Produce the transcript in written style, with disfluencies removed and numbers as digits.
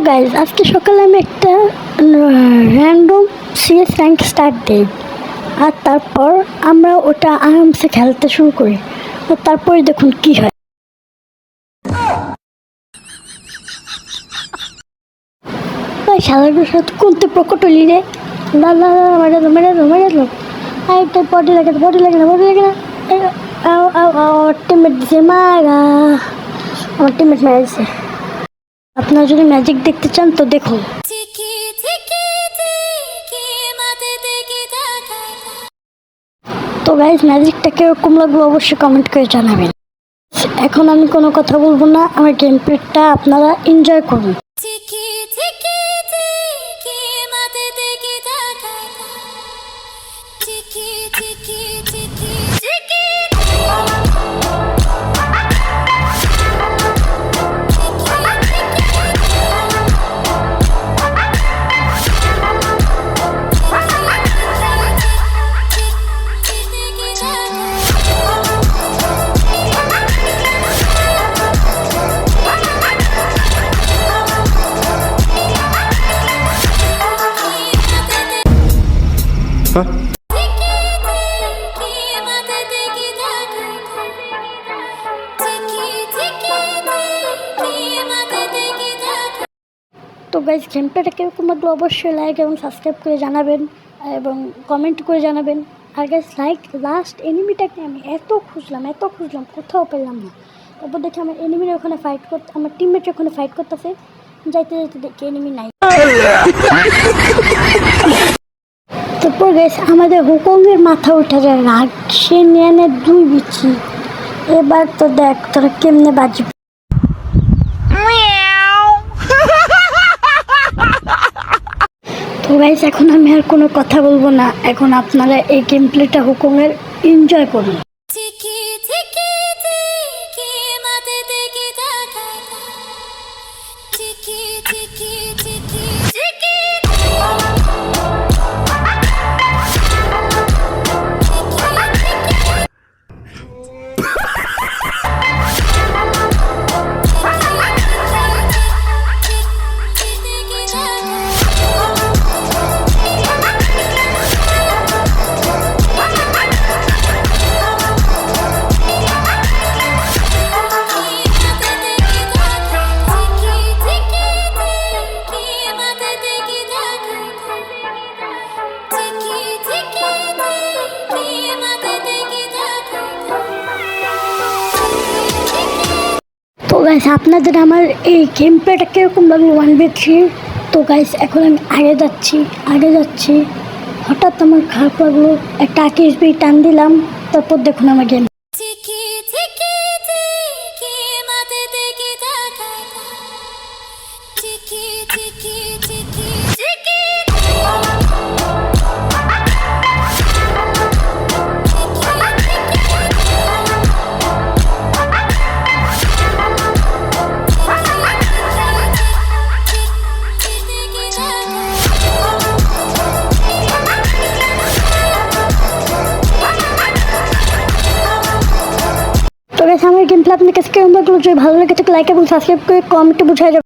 Guys আজকে সকালে আমি একটা র্যান্ডম সিএস র্যাঙ্ক স্টার্ট দিই, আর তারপর আমরা ওটা আরামসে খেলতে শুরু করি। তো তারপরে দেখুন কি হয়। খেলাটার সাথে কোনতে প্রকটলি রে, লা লা লা, মেরে দো মেরে দো মেরে দো, একটা বডি লাগে না বডি লাগে না বডি লাগে না। আমার টিমমেট দিছে মারা, আমার টিমমেট মারা। আপনারা যদি ম্যাজিক দেখতে চান তো দেখুন। তো গাইস ম্যাজিকটা কিরকম লাগলো অবশ্যই কমেন্ট করে জানাবেন। এখন আমি কোনো কথা বলবো না, আমার গেম প্লেটা আপনারা এনজয় করুন। তো গাইজ গেমটা কীরকম লাগলো অবশ্যই লাইক এবং সাবস্ক্রাইব করে জানাবেন এবং কমেন্ট করে জানাবেন। আর গাইজ লাস্ট এনিমিটাকে আমি এত খুঁজলাম কোথাও পেলাম না। তারপর দেখি আমার এনিমির ওখানে ফাইট করতে, আমার টিমমেট ওখানে ফাইট করতেছে, যাইতে যাইতে দেখি এনিমি নাই। তারপর গাইজ আমাদের হুকংয়ের মাথা উঠে যায়, রাগ সে নিয়ে নেয় 2 বিচি। এবার তো দেখ তোরা কেমনে বাজবে। তো গাইস এখন আমি আর কোনো কথা বলবো না, এখন আপনারা এই গেম প্লেটা হুকুমের এনজয় করুন। তো গাইস আপনাদের আমার এই গেম প্লেটা কীরকম লাগলো 1v3। তো গাইস এখন আমি আগে যাচ্ছি, হঠাৎ আমার খারাপ লাগলো, একটা আকিসবি টান দিলাম, তারপর দেখুন আমার গেম। তো গাইস আমার গেম প্লে আপনার কাছে কেমন লাগলো, যদি ভালো লাগে তো লাইক এবং সাবস্ক্রাইব করে কমেন্টে বুঝাই যাবে।